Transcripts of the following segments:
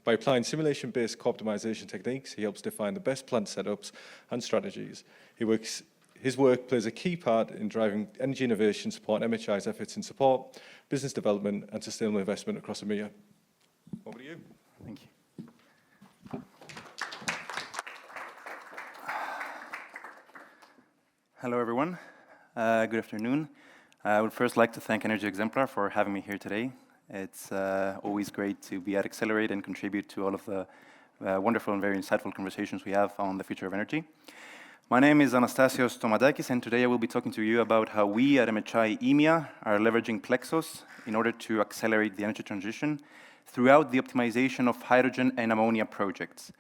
By applying simulation-based co-optimization techniques, he helps define the best plant setups and strategies. His work plays a key part in driving energy innovation, supporting MHI's efforts in support, business development, and sustainable investment across EMEA. Over to you. Thank you. Hello, everyone. Good afternoon. I would first like to thank Energy Exemplar for having me here today. It's always great to be at Xcelerate and contribute to all of the wonderful and very insightful conversations we have on the future of energy. My name is Anastasios Tomadakis, and today I will be talking to you about how we at MHI EMEA are leveraging PLEXOS in order to accelerate the energy transition throughout the optimization of hydrogen and ammonia projects.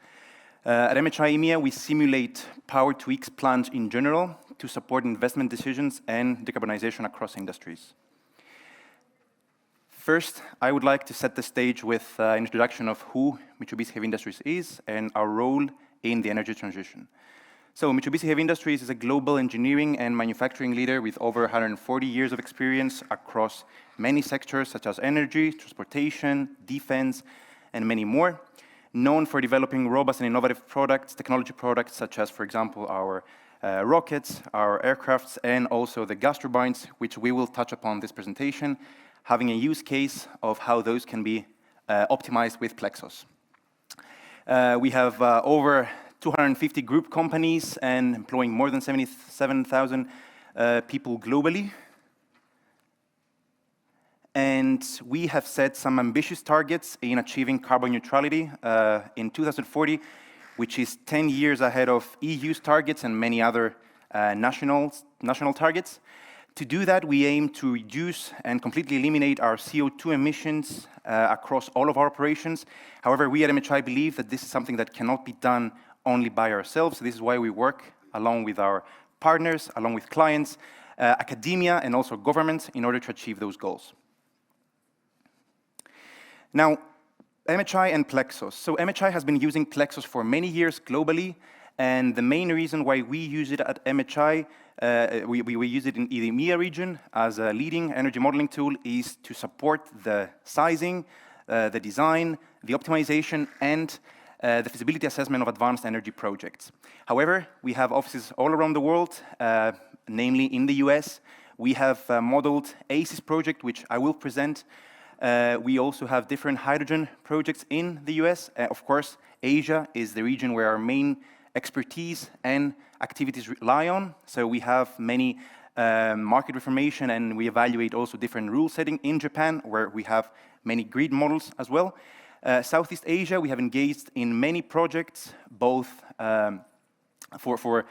At MHI EMEA, we simulate power-to-X plants in general to support investment decisions and decarbonization across industries. First, I would like to set the stage with an introduction of who Mitsubishi Heavy Industries is and our role in the energy transition. So Mitsubishi Heavy Industries is a global engineering and manufacturing leader with over 140 years of experience across many sectors such as energy, transportation, defense, and many more, known for developing robust and innovative products, technology products such as, for example, our rockets, our aircrafts, and also the gas turbines, which we will touch upon this presentation, having a use case of how those can be optimized with PLEXOS. We have over 250 group companies and employing more than 77,000 people globally. And we have set some ambitious targets in achieving carbon neutrality in 2040, which is 10 years ahead of EU's targets and many other national targets. To do that, we aim to reduce and completely eliminate our CO2 emissions across all of our operations. However, we at MHI believe that this is something that cannot be done only by ourselves. This is why we work along with our partners, along with clients, academia, and also governments in order to achieve those goals. Now, MHI and PLEXOS. So MHI has been using PLEXOS for many years globally, and the main reason why we use it at MHI, we use it in the EMEA region as a leading energy modeling tool, is to support the sizing, the design, the optimization, and the feasibility assessment of advanced energy projects. However, we have offices all around the world, namely in the US. We have modeled ACES project, which I will present. We also have different hydrogen projects in the US. Of course, Asia is the region where our main expertise and activities rely on. So we have many market information, and we evaluate also different rule setting in Japan, where we have many grid models as well. Southeast Asia, we have engaged in many projects, both for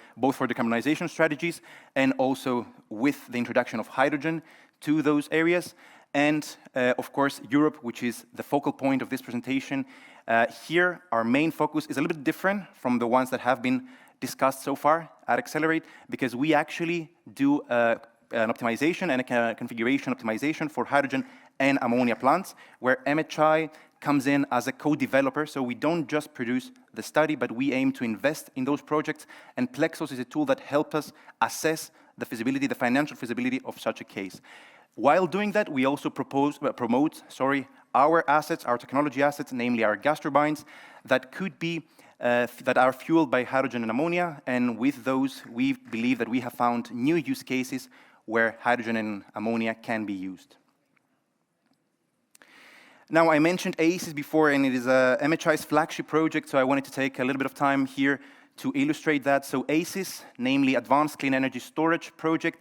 decarbonization strategies and also with the introduction of hydrogen to those areas. And of course, Europe, which is the focal point of this presentation. Here, our main focus is a little bit different from the ones that have been discussed so far at Xcelerate, because we actually do an optimization and a configuration optimization for hydrogen and ammonia plants, where MHI comes in as a co-developer. So we don't just produce the study, but we aim to invest in those projects. And PLEXOS is a tool that helps us assess the feasibility, the financial feasibility of such a case. While doing that, we also promote our assets, our technology assets, namely our gas turbines, that could be that are fueled by hydrogen and ammonia. And with those, we believe that we have found new use cases where hydrogen and ammonia can be used. Now, I mentioned ACES before, and it is MHI's flagship project, so I wanted to take a little bit of time here to illustrate that. So ACES, namely Advanced Clean Energy Storage Project,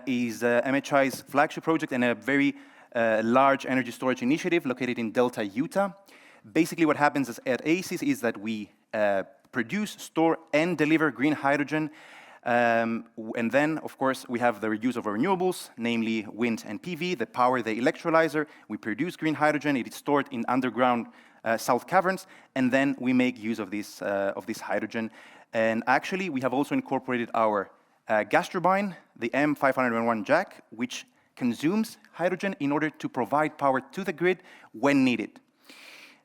is MHI's flagship project and a very large energy storage initiative located in Delta, Utah. Basically, what happens at ACES is that we produce, store, and deliver green hydrogen. And then, of course, we have the use of renewables, namely wind and PV, the power, the electrolyzer. We produce green hydrogen. It is stored in underground salt caverns, and then we make use of this hydrogen. And actually, we have also incorporated our gas turbine, the M501 jack, which consumes hydrogen in order to provide power to the grid when needed.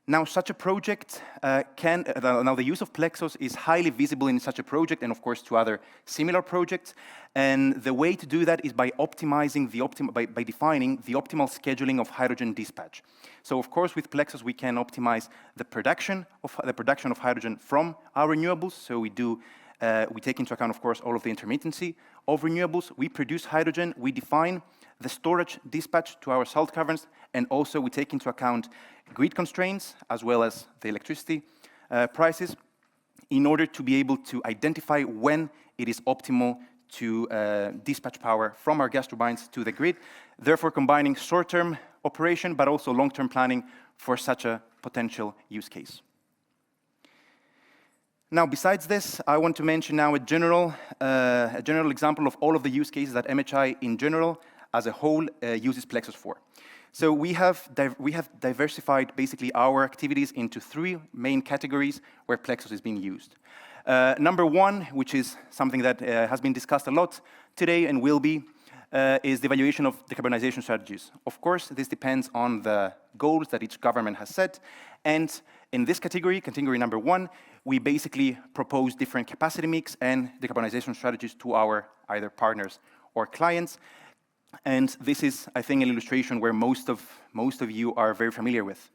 Now, such a project now the use of PLEXOS is highly visible in such a project and of course to other similar projects. And the way to do that is by optimizing by defining the optimal scheduling of hydrogen dispatch. So of course with PLEXOS we can optimize the production of hydrogen from our renewables. So we take into account of course all of the intermittency of renewables. We produce hydrogen, we define the storage dispatch to our salt caverns, and also we take into account grid constraints as well as the electricity prices in order to be able to identify when it is optimal to dispatch power from our gas turbines to the grid, therefore combining short-term operation but also long-term planning for such a potential use case. Now, besides this, I want to mention now a general example of all of the use cases that MHI in general as a whole uses PLEXOS for. So we have diversified basically our activities into 3 main categories where PLEXOS is being used. Number 1, which is something that has been discussed a lot today and will be, is the evaluation of decarbonization strategies. Of course, this depends on the goals that each government has set. And in this category number 1, we basically propose different capacity mix and decarbonization strategies to our either partners or clients. And this is, I think, an illustration where most of you are very familiar with.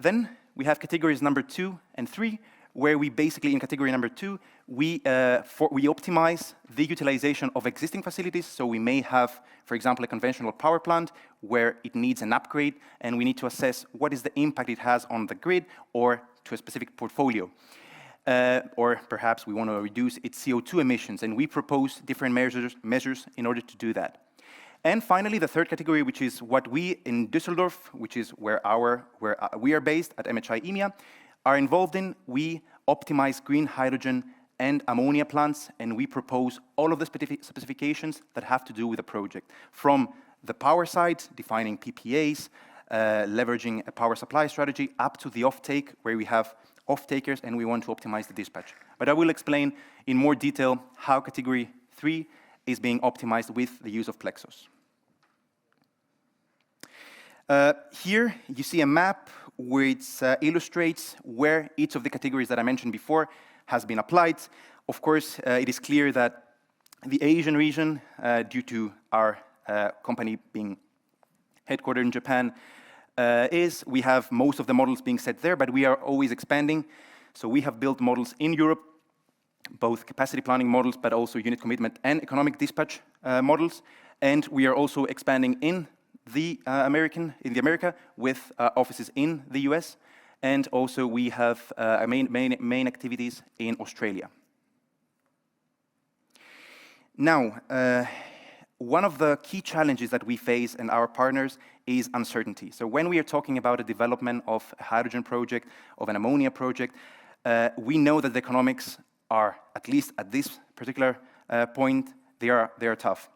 Then we have categories number 2 and 3, where we basically, in category number 2, we optimize the utilization of existing facilities. So we may have, for example, a conventional power plant where it needs an upgrade, and we need to assess what is the impact it has on the grid or to a specific portfolio. Or perhaps we want to reduce its CO2 emissions, and we propose different measures in order to do that. And finally, the third category, which is what we in Düsseldorf, which is where we are based at MHI EMEA, are involved in. We optimize green hydrogen and ammonia plants, and we propose all of the specifications that have to do with the project. From the power side, defining PPAs, leveraging a power supply strategy, up to the offtake, where we have off-takers and we want to optimize the dispatch. But I will explain in more detail how category 3 is being optimized with the use of PLEXOS. Here you see a map which illustrates where each of the categories that I mentioned before has been applied. Of course, it is clear that the Asian region, due to our company being headquartered in Japan, we have most of the models being set there, but we are always expanding. So we have built models in Europe, both capacity planning models, but also unit commitment and economic dispatch models. And we are also expanding in America with offices in the US. And also we have main activities in Australia. Now, one of the key challenges that we face and our partners is uncertainty. So when we are talking about a development of a hydrogen project, of an ammonia project, we know that the economics are, at least at this particular point, they are tough.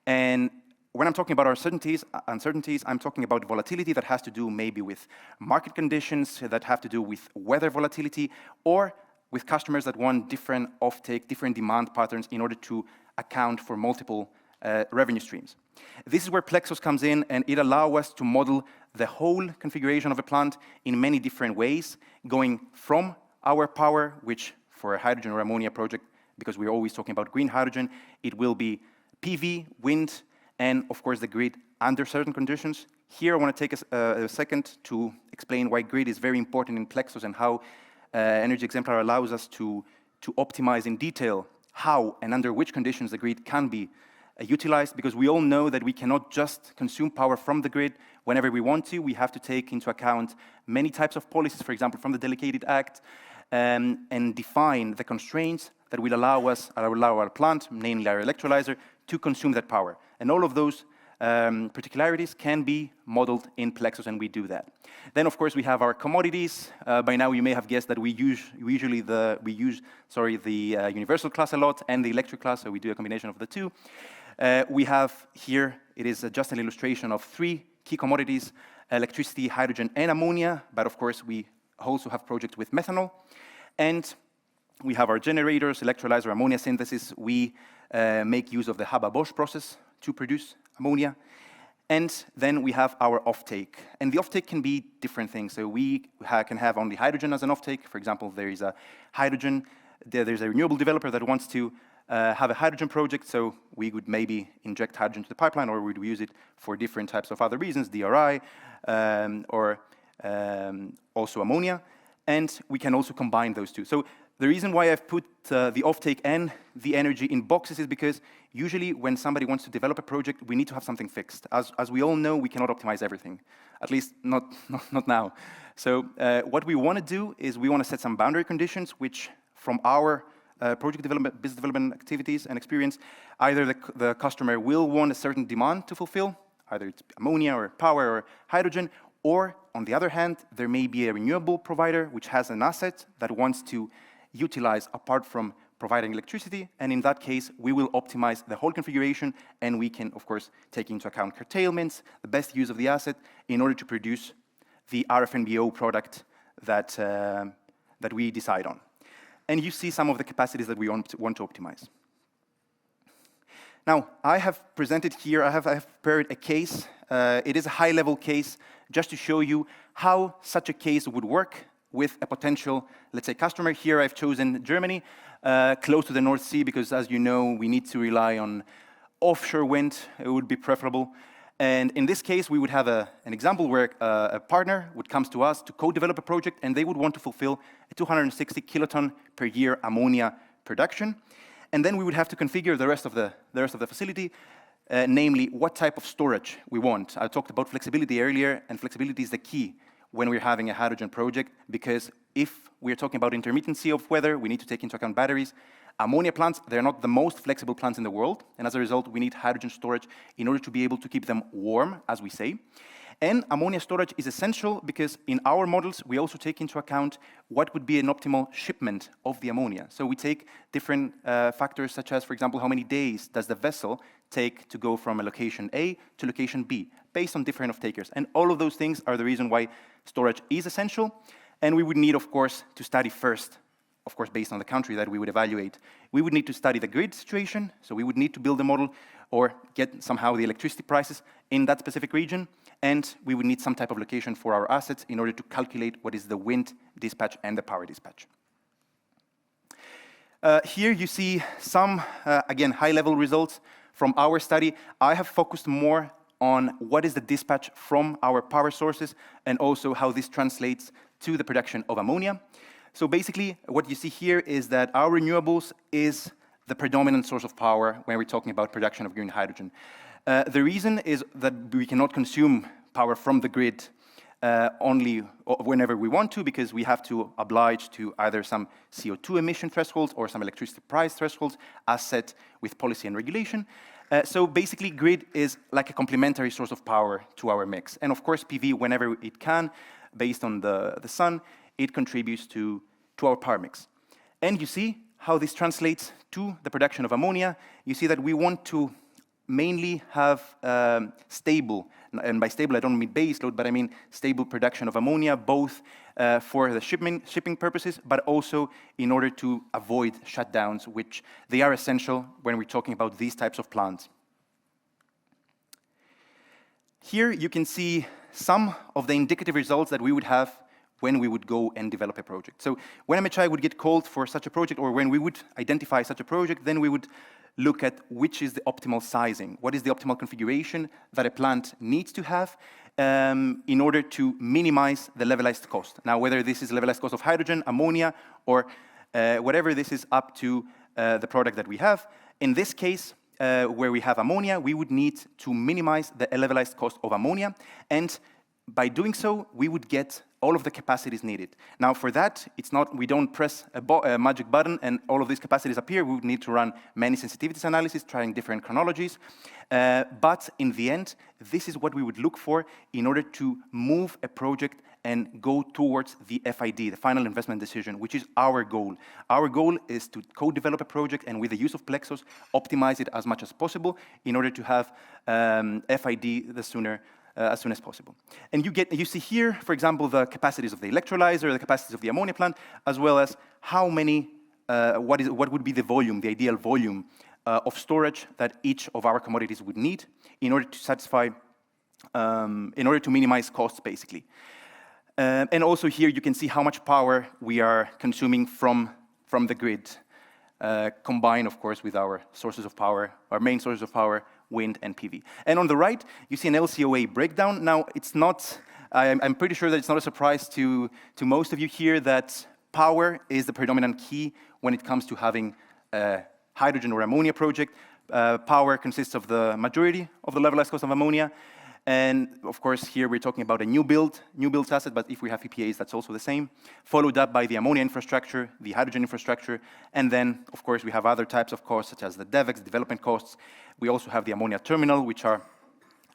And when I'm talking about uncertainties, I'm talking about volatility that has to do maybe with market conditions, that have to do with weather volatility, or with customers that want different offtake, different demand patterns in order to account for multiple revenue streams. This is where PLEXOS comes in, and it allows us to model the whole configuration of a plant in many different ways, going from our power, which for a hydrogen or ammonia project, because we're always talking about green hydrogen, it will be PV, wind, and of course the grid under certain conditions. Here I want to take a second to explain why grid is very important in PLEXOS and how Energy Exemplar allows us to optimize in detail how and under which conditions the grid can be utilized, because we all know that we cannot just consume power from the grid whenever we want to. We have to take into account many types of policies, for example, from the Delegated Act, and define the constraints that will allow our plant, namely our electrolyzer, to consume that power. And all of those particularities can be modeled in PLEXOS, and we do that. Then, of course, we have our commodities. By now, you may have guessed that we use the universal class a lot and the electric class, so we do a combination of the two. We have here, it is just an illustration of 3 key commodities: electricity, hydrogen, and ammonia. But of course, we also have projects with methanol. And we have our generators, electrolyzer, ammonia synthesis. We make use of the Haber-Bosch process to produce ammonia. And then we have our offtake. And the offtake can be different things. So we can have only hydrogen as an offtake. For example, there's a renewable developer that wants to have a hydrogen project, so we would maybe inject hydrogen to the pipeline, or we'd use it for different types of other reasons, DRI, or also ammonia. And we can also combine those two. So the reason why I've put the offtake and the energy in boxes is because usually when somebody wants to develop a project, we need to have something fixed. As we all know, we cannot optimize everything, at least not now. So what we want to do is we want to set some boundary conditions, which from our project development, business development activities and experience, either the customer will want a certain demand to fulfill, either it's ammonia or power or hydrogen, or on the other hand, there may be a renewable provider which has an asset that wants to utilize apart from providing electricity, and in that case, we will optimize the whole configuration, and we can, of course, take into account curtailments, the best use of the asset, in order to produce the RFNBO product that we decide on. And you see some of the capacities that we want to optimize. Now, I have presented here, I have prepared a case. It is a high-level case, just to show you how such a case would work with a potential, let's say, customer. Here I've chosen Germany, close to the North Sea, because as you know, we need to rely on offshore wind. It would be preferable. And in this case, we would have an example where a partner would come to us to co-develop a project, and they would want to fulfill a 260 kiloton per year ammonia production. And then we would have to configure the rest of the facility, namely what type of storage we want. I talked about flexibility earlier, and flexibility is the key when we're having a hydrogen project, because if we're talking about intermittency of weather, we need to take into account batteries. Ammonia plants, they're not the most flexible plants in the world, and as a result, we need hydrogen storage in order to be able to keep them warm, as we say. And ammonia storage is essential because in our models, we also take into account what would be an optimal shipment of the ammonia. So we take different factors such as, for example, how many days does the vessel take to go from a location A to location B, based on different off-takers. And all of those things are the reason why storage is essential. And we would need, of course, to study first, of course, based on the country that we would evaluate. We would need to study the grid situation, so we would need to build a model or get somehow the electricity prices in that specific region, and we would need some type of location for our assets in order to calculate what is the wind dispatch and the power dispatch. Here you see some, again, high-level results from our study. I have focused more on what is the dispatch from our power sources and also how this translates to the production of ammonia. So basically, what you see here is that our renewables is the predominant source of power when we're talking about production of green hydrogen. The reason is that we cannot consume power from the grid only whenever we want to, because we have to oblige to either some CO2 emission thresholds or some electricity price thresholds as set with policy and regulation. So basically, grid is like a complementary source of power to our mix. And of course, PV, whenever it can, based on the sun, it contributes to our power mix. And you see how this translates to the production of ammonia. You see that we want to mainly have stable, and by stable I don't mean base load, but I mean stable production of ammonia, both for the shipping purposes, but also in order to avoid shutdowns, which they are essential when we're talking about these types of plants. Here you can see some of the indicative results that we would have when we would go and develop a project. So when MHI would get called for such a project, or when we would identify such a project, then we would look at which is the optimal sizing, what is the optimal configuration that a plant needs to have in order to minimize the levelized cost. Now, whether this is levelized cost of hydrogen, ammonia, or whatever this is up to the product that we have. In this case, where we have ammonia, we would need to minimize the levelized cost of ammonia, and by doing so, we would get all of the capacities needed. Now, for that, it's not, we don't press a magic button and all of these capacities appear. We would need to run many sensitivities analyses, trying different chronologies. But in the end, this is what we would look for in order to move a project and go towards the FID, the final investment decision, which is our goal. Our goal is to co-develop a project and with the use of PLEXOS, optimize it as much as possible in order to have FID as soon as possible. And you see here, for example, the capacities of the electrolyzer, the capacities of the ammonia plant, as well as how many, what would be the volume, the ideal volume of storage that each of our commodities would need in order to satisfy in order to minimize costs, basically. And also here you can see how much power we are consuming from the grid, combined, of course, with our sources of power, our main sources of power, wind and PV. And on the right, you see an LCOE breakdown. Now, it's not, I'm pretty sure that it's not a surprise to most of you here that power is the predominant key when it comes to having a hydrogen or ammonia project. Power consists of the majority of the levelized cost of ammonia. And of course, here we're talking about a new build asset, but if we have PPAs, that's also the same. Followed up by the ammonia infrastructure, the hydrogen infrastructure, and then, of course, we have other types of costs, such as the DevEx, development costs. We also have the ammonia terminal, which are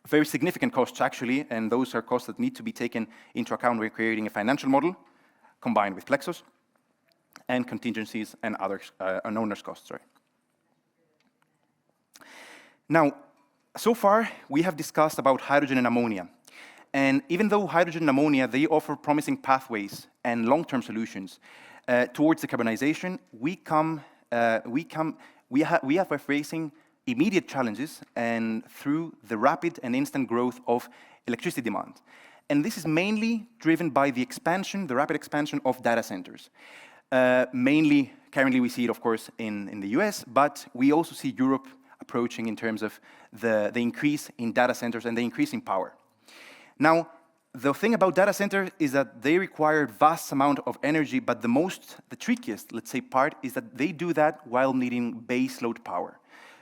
very significant costs, actually, and those are costs that need to be taken into account when creating a financial model, combined with PLEXOS, and contingencies and other owner's costs, sorry. Now, so far, we have discussed about hydrogen and ammonia. And even though hydrogen and ammonia, they offer promising pathways and long-term solutions towards decarbonization, we are facing immediate challenges and through the rapid and instant growth of electricity demand. And this is mainly driven by the expansion, the rapid expansion of data centers. Mainly, currently we see it, of course, in the US, but we also see Europe approaching in terms of the increase in data centers and the increase in power. Now, the thing about data centers is that they require vast amount of energy, but the trickiest, let's say, part is that they do that while needing baseload power.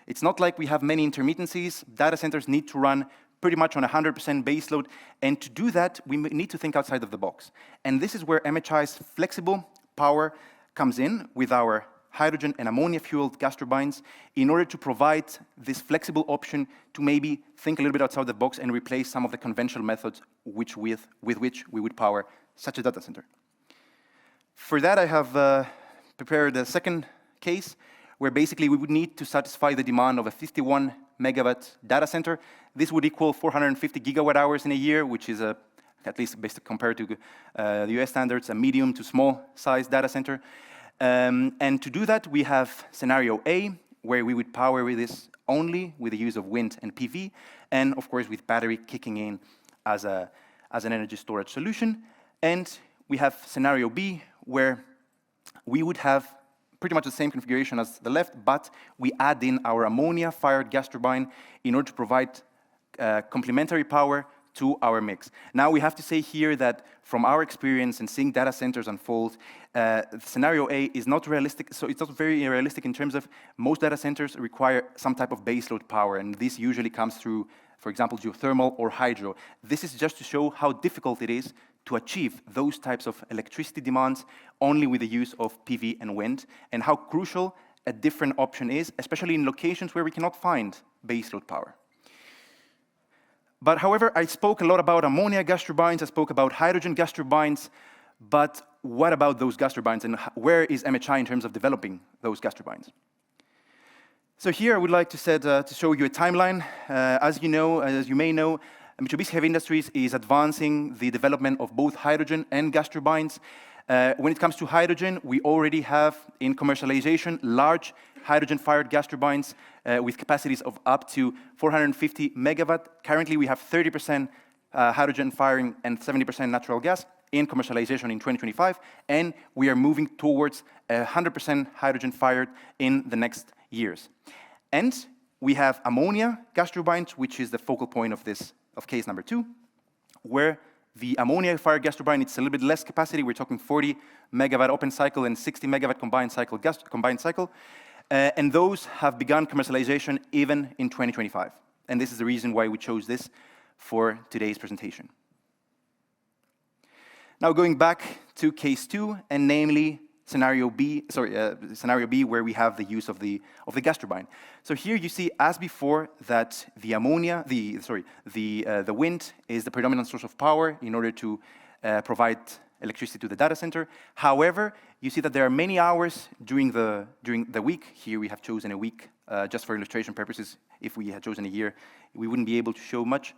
It's not like we have many intermittencies. Data centers need to run pretty much on 100% baseload, and to do that, we need to think outside of the box. And this is where MHI's flexible power comes in with our hydrogen and ammonia-fueled gas turbines in order to provide this flexible option to maybe think a little bit outside the box and replace some of the conventional methods with which we would power such a data center. For that, I have prepared a second case where basically we would need to satisfy the demand of a 51 megawatt data center. This would equal 450 gigawatt hours in a year, which is at least based compared to the US standards, a medium to small size data center. And to do that, we have scenario A, where we would power with this only with the use of wind and PV, and of course with battery kicking in as an energy storage solution. And we have scenario B, where we would have pretty much the same configuration as the left, but we add in our ammonia-fired gas turbine in order to provide complementary power to our mix. Now, we have to say here that from our experience in seeing data centers unfold, scenario A is not realistic, so it's not very realistic in terms of most data centers require some type of baseload power, and this usually comes through, for example, geothermal or hydro. This is just to show how difficult it is to achieve those types of electricity demands only with the use of PV and wind, and how crucial a different option is, especially in locations where we cannot find baseload power. But however, I spoke a lot about ammonia gas turbines, I spoke about hydrogen gas turbines, but what about those gas turbines, and where is MHI in terms of developing those gas turbines? So here I would like to show you a timeline. As you may know, Mitsubishi Heavy Industries is advancing the development of both hydrogen and gas turbines. When it comes to hydrogen, we already have in commercialization large hydrogen-fired gas turbines with capacities of up to 450 megawatt. Currently, we have 30% hydrogen firing and 70% natural gas in commercialization in 2025, and we are moving towards 100% hydrogen fired in the next years. And we have ammonia gas turbines, which is the focal point of case number 2, where the ammonia-fired gas turbine, it's a little bit less capacity. We're talking 40 megawatt open cycle and 60 megawatt combined cycle. And those have begun commercialization even in 2025. And this is the reason why we chose this for today's presentation. Now going back to case 2, and namely scenario B, where we have the use of the gas turbine. So here you see, as before, that the wind is the predominant source of power in order to provide electricity to the data center. However, you see that there are many hours during the week. Here we have chosen a week just for illustration purposes. If we had chosen a year, we wouldn't be able to show much.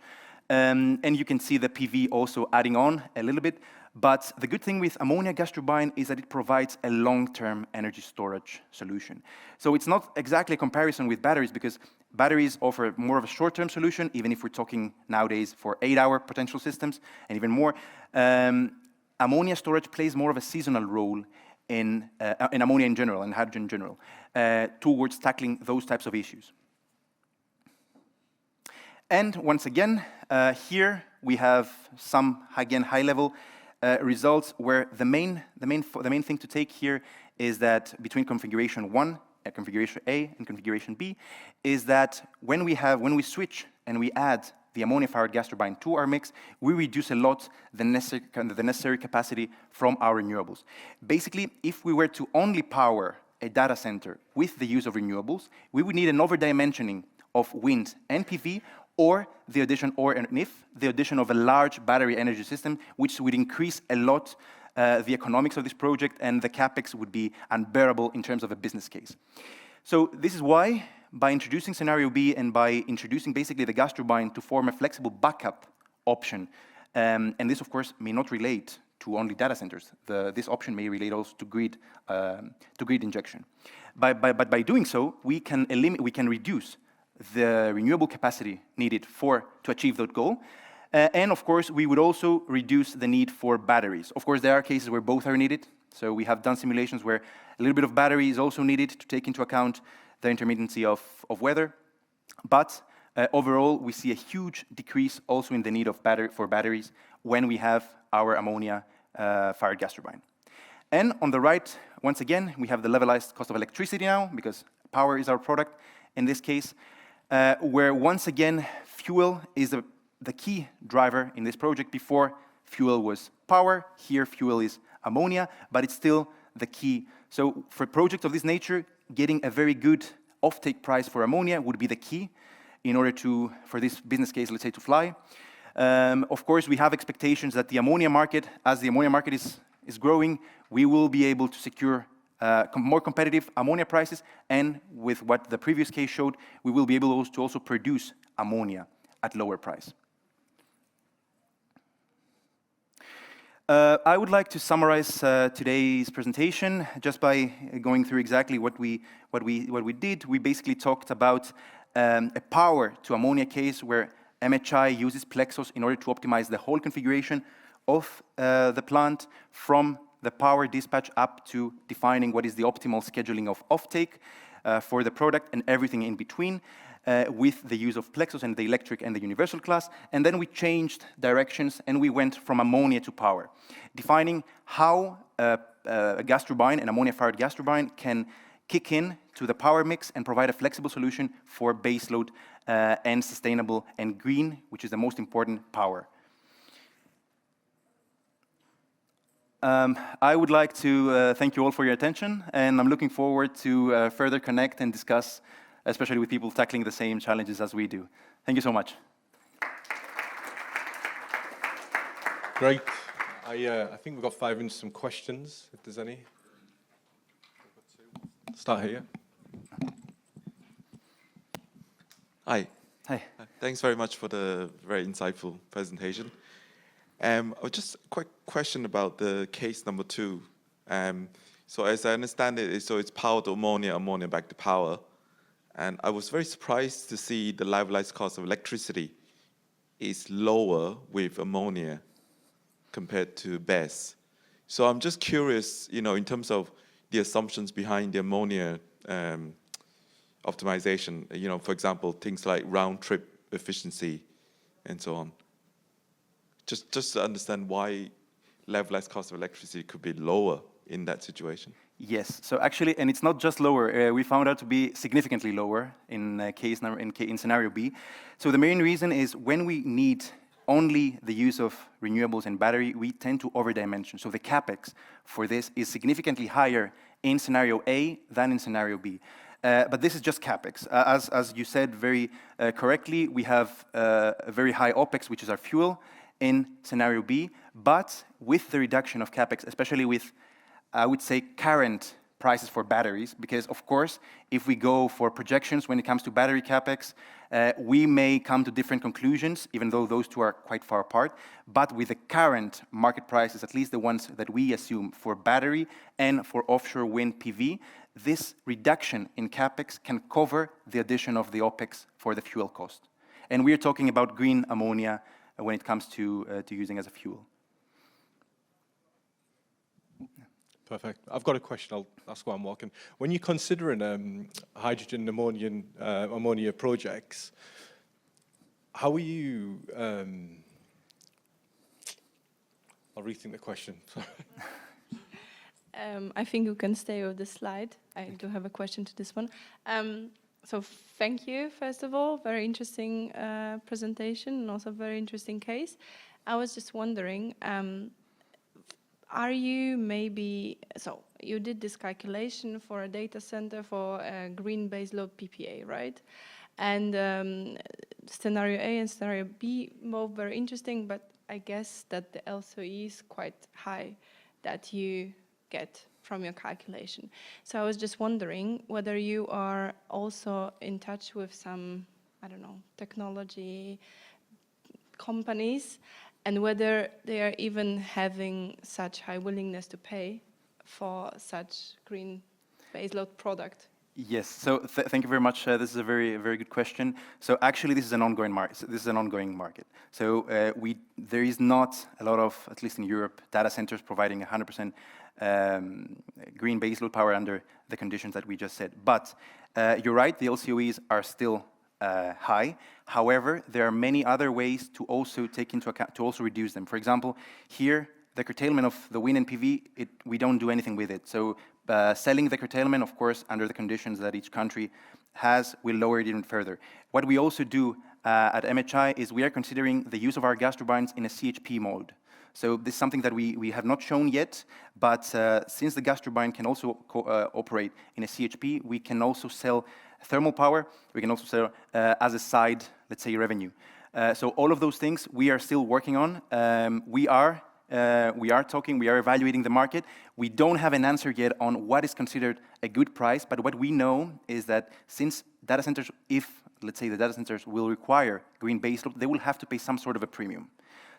And you can see the PV also adding on a little bit. But the good thing with ammonia gas turbine is that it provides a long-term energy storage solution. So it's not exactly a comparison with batteries, because Batteries offer more of a short-term solution, even if we're talking nowadays for 8-hour potential systems and even more. Ammonia storage plays more of a seasonal role in ammonia in general and hydrogen in general towards tackling those types of issues. And once again, here we have some, again, high-level results where the main thing to take here is that between configuration 1, configuration A, and configuration B, is that when we switch and we add the ammonia-fired gas turbine to our mix, we reduce a lot the necessary capacity from our renewables. Basically, if we were to only power a data center with the use of renewables, we would need an over-dimensioning of wind and PV, or the addition of a large battery energy system, which would increase a lot the economics of this project, and the capex would be unbearable in terms of a business case. So this is why, by introducing scenario B and by introducing basically the gas turbine to form a flexible backup option, and this of course may not relate to only data centers. This option may relate also to grid injection. But by doing so, we can reduce the renewable capacity needed to achieve that goal. And of course, we would also reduce the need for batteries. Of course, there are cases where both are needed. So we have done simulations where a little bit of battery is also needed to take into account the intermittency of weather. But overall, we see a huge decrease also in the need for batteries when we have our ammonia-fired gas turbine. And on the right, once again, we have the levelized cost of electricity now, because power is our product in this case, where once again, fuel is the key driver in this project. Before, fuel was power. Here, fuel is ammonia, but it's still the key. So for projects of this nature, getting a very good offtake price for ammonia would be the key in order for this business case, let's say, to fly. Of course, we have expectations that the ammonia market, as the ammonia market is growing, we will be able to secure more competitive ammonia prices, and with what the previous case showed, we will be able to also produce ammonia at lower price. I would like to summarize today's presentation just by going through exactly what we did. We basically talked about a power to ammonia case where MHI uses PLEXOS in order to optimize the whole configuration of the plant, from the power dispatch up to defining what is the optimal scheduling of offtake for the product and everything in between, with the use of PLEXOS and the electric and the universal class. And then we changed directions and we went from ammonia to power, defining how a gas turbine, an ammonia-fired gas turbine, can kick in to the power mix and provide a flexible solution for baseload and sustainable and green, which is the most important, power. I would like to thank you all for your attention, and I'm looking forward to further connect and discuss, especially with people tackling the same challenges as we do. Thank you so much. Great. I think we've got 5 minutes for some questions, if there's any. Start here. Hi. Hi. Thanks very much for the very insightful presentation. Just a quick question about the case number 2. So as I understand it, so it's power to ammonia, ammonia back to power. And I was very surprised to see the levelized cost of electricity is lower with ammonia compared to BESS. So I'm just curious, in terms of the assumptions behind the ammonia optimization, for example, things like round trip efficiency and so on. Just to understand why levelized cost of electricity could be lower in that situation. Yes, so actually, and it's not just lower, we found out to be significantly lower in scenario B. So the main reason is when we need only the use of renewables and battery, we tend to over-dimension. So the capex for this is significantly higher in scenario A than in scenario B. But this is just capex. As you said very correctly, we have a very high OPEX, which is our fuel, in scenario B, but with the reduction of capex, especially with, I would say, current prices for batteries, because of course, if we go for projections when it comes to battery capex, we may come to different conclusions, even though those two are quite far apart. But with the current market prices, at least the ones that we assume for battery and for offshore wind PV, this reduction in capex can cover the addition of the OpEx for the fuel cost. And we're talking about green ammonia when it comes to using as a fuel. Perfect. I've got a question. I'll ask while I'm walking. When you're considering hydrogen and ammonia projects, how are you... I'll rethink the question. I think you can stay with the slide. I do have a question to this one. So thank you, first of all. Very interesting presentation and also very interesting case. I was just wondering, are you maybe, so you did this calculation for a data center for a green baseload PPA, right? And scenario A and scenario B, both very interesting, but I guess that the LCOE is quite high that you get from your calculation. So I was just wondering whether you are also in touch with some, I don't know, technology companies, and whether they are even having such high willingness to pay for such green baseload product. Yes. So thank you very much. This is a very, very good question. So actually, this is an ongoing market. So there is not a lot of, at least in Europe, data centers providing 100% green baseload power under the conditions that we just said. But you're right, the LCOEs are still high. However, there are many other ways to also take into account, to also reduce them. For example, here, the curtailment of the wind and PV, we don't do anything with it. So selling the curtailment, of course, under the conditions that each country has, will lower it even further. What we also do at MHI is we are considering the use of our gas turbines in a CHP mode. So this is something that we have not shown yet, but since the gas turbine can also operate in a CHP, we can also sell thermal power. We can also sell as a side, let's say, revenue. So all of those things we are still working on. We are evaluating the market. We don't have an answer yet on what is considered a good price, but what we know is that since data centers, if, let's say, the data centers will require green baseload, they will have to pay some sort of a premium.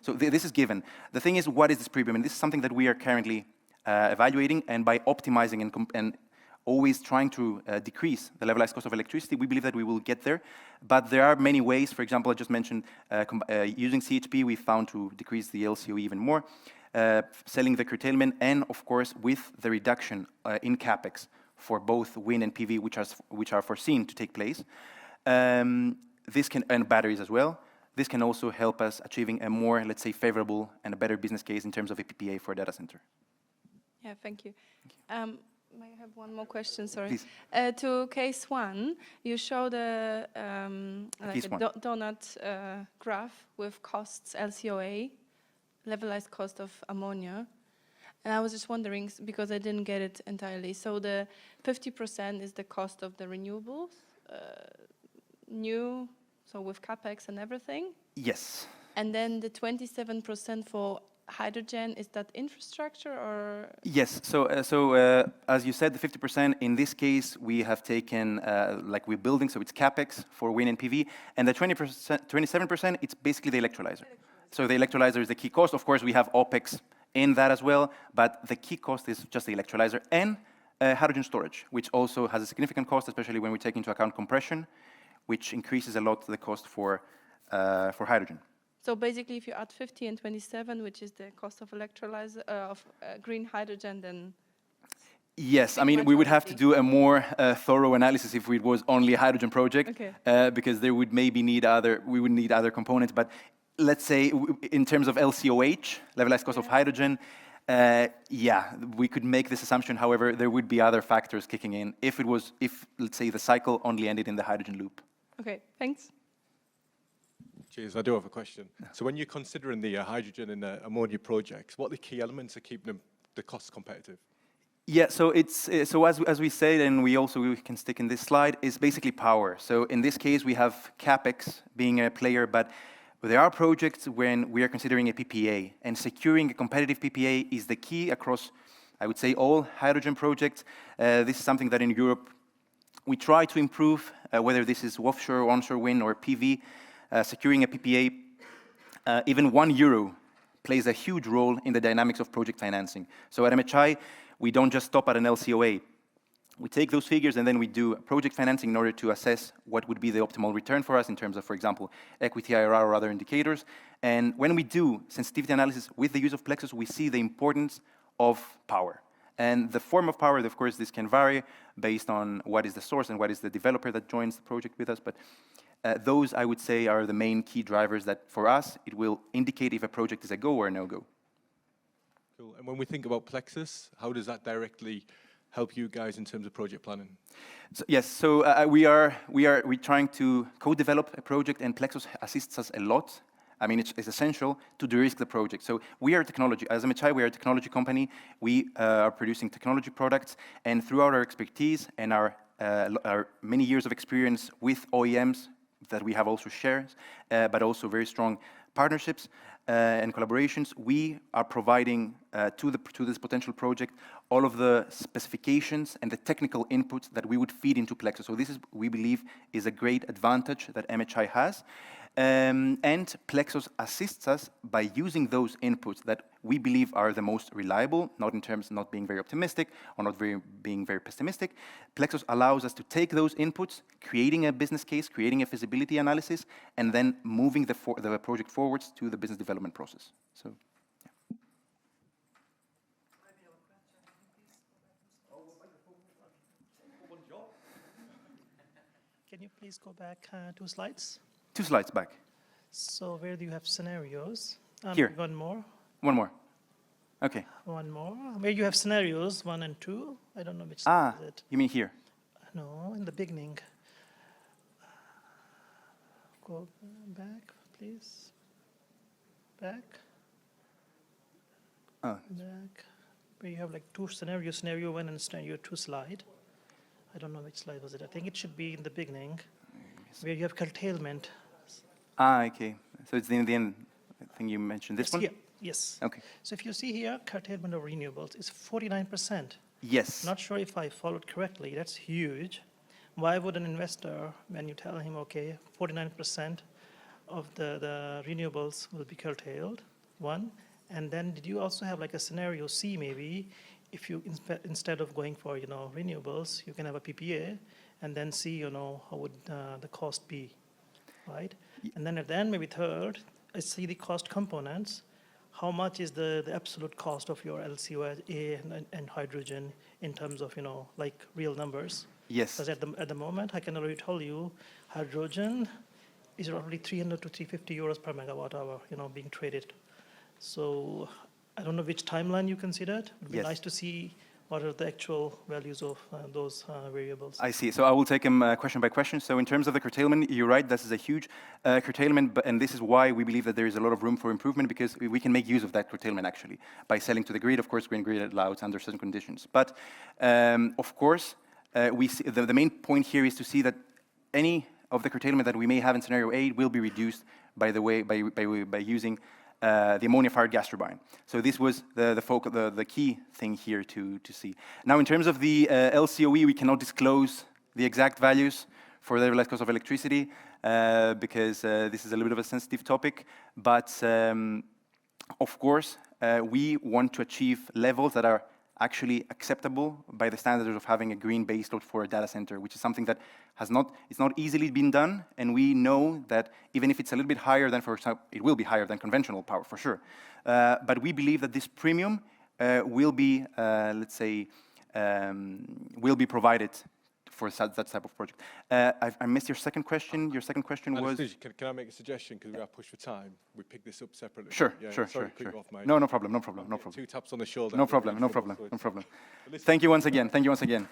So this is given. The thing is, what is this premium? And this is something that we are currently evaluating, and by optimizing and always trying to decrease the levelized cost of electricity, we believe that we will get there. But there are many ways. For example, I just mentioned using CHP, we found to decrease the LCOE even more, selling the curtailment, and of course, with the reduction in capex for both wind and PV, which are foreseen to take place. This can, and batteries as well. This can also help us achieving a more, let's say, favorable and a better business case in terms of a PPA for a data center. Yeah, thank you. May I have one more question? Sorry. Please. To case one, you showed a donut graph with costs, LCOA, levelized cost of ammonia. And I was just wondering, because I didn't get it entirely. So the 50% is the cost of the renewables, new, so with capex and everything? Yes. And then the 27% for hydrogen, is that infrastructure or? Yes, so as you said, the 50%, in this case, we have taken, like we're building, so it's capex for wind and PV, and the 27%, it's basically the electrolyzer. So the electrolyzer is the key cost. Of course, we have OpEx in that as well, but the key cost is just the electrolyzer and hydrogen storage, which also has a significant cost, especially when we take into account compression, which increases a lot the cost for hydrogen. So basically, if you add 50 and 27, which is the cost of electrolyzer of green hydrogen, then yes, I mean we would have to do a more thorough analysis if it was only a hydrogen project, okay. Because there would maybe need we would need other components. But let's say in terms of LCOH, levelized cost of hydrogen, yeah, we could make this assumption. However, there would be other factors kicking in if let's say the cycle only ended in the hydrogen loop. Okay, thanks. Cheers, I do have a question. So when you're considering the hydrogen and ammonia projects, what are the key elements of keeping the costs competitive? Yeah, so it's as we said, and we can stick in this slide, is basically power. So in this case, we have capex being a player, but there are projects when we are considering a PPA, and securing a competitive PPA is the key across, I would say, all hydrogen projects. This is something that in Europe we try to improve, whether this is offshore, onshore wind, or PV. Securing a PPA, even €1 plays a huge role in the dynamics of project financing. So at MHI, we don't just stop at an LCOA. We take those figures and then we do project financing in order to assess what would be the optimal return for us in terms of, for example, equity IRR or other indicators. And when we do sensitivity analysis with the use of PLEXOS, we see the importance of power. And the form of power, of course, this can vary based on what is the source and what is the developer that joins the project with us. But those, I would say, are the main key drivers that, for us, it will indicate if a project is a go or a no-go. Cool. And when we think about PLEXOS, how does that directly help you guys in terms of project planning? So, yes, so we're trying to co-develop a project, and PLEXOS assists us a lot. I mean, it's essential to de-risk the project. So we are technology, as MHI, we are a technology company. We are producing technology products, and throughout our expertise and our many years of experience with OEMs that we have also shares, but also very strong partnerships and collaborations, we are providing to this potential project all of the specifications and the technical inputs that we would feed into PLEXOS. So this is, we believe, is a great advantage that MHI has. And PLEXOS assists us by using those inputs that we believe are the most reliable, not in terms of not being very optimistic or not being very pessimistic. PLEXOS allows us to take those inputs, creating a business case, creating a feasibility analysis, and then moving the project forwards to the business development process. So, yeah. Can you please go back 2 slides? 2 slides back. So where do you have scenarios? Here. One more. One more. Okay. One more. Where you have scenarios 1 and 2. I don't know which slide is it. You mean here? No, in the beginning. Go back, please. Back. Oh. Back. Where you have like 2 scenarios, scenario 1 and scenario 2 slide. I don't know which slide was it. I think it should be in the beginning, where you have curtailment. Okay. So it's in the end, I think you mentioned this one? Yeah. Yes. Okay. So if you see here, curtailment of renewables is 49%. Yes. Not sure if I followed correctly. That's huge. Why would an investor, when you tell him, okay, 49% of the renewables will be curtailed, one, and then did you also have like a scenario C maybe, if you, instead of going for, renewables, you can have a PPA, and then see, how would the cost be, right? And then at the end, maybe third, I see the cost components. How much is the absolute cost of your LCOA and hydrogen in terms of, like real numbers? Yes. Because at the moment, I can already tell you, hydrogen is roughly 300 to 350 euros per megawatt hour, being traded. So I don't know which timeline you considered. It would be Yes. nice to see what are the actual values of those variables. I see. So I will take them question by question. So in terms of the curtailment, you're right, this is a huge curtailment, and this is why we believe that there is a lot of room for improvement, because we can make use of that curtailment, actually, by selling to the grid. Of course, green grid allows under certain conditions. But, of course, we see the main point here is to see that any of the curtailment that we may have in scenario A will be reduced by using the ammonia-fired gas turbine. So this was the key thing here to see. Now, in terms of the LCOE, we cannot disclose the exact values for the levelized cost of electricity because this is a little bit of a sensitive topic. But of course, we want to achieve levels that are actually acceptable by the standards of having a green baseload for a data center, which is something that it's not easily been done, and we know that even if it's a little bit higher than, for example, it will be higher than conventional power for sure. But we believe that this premium will be, let's say, will be provided for that type of project. I missed your second question. Your second question was... Can I make a suggestion, because we are pushed for time? We pick this up separately. Sure, Yeah, sure. Off, mate. No problem, no problem, no problem. 2 taps on the shoulder. No problem, no problem, no problem. Thank you once again, thank you once again.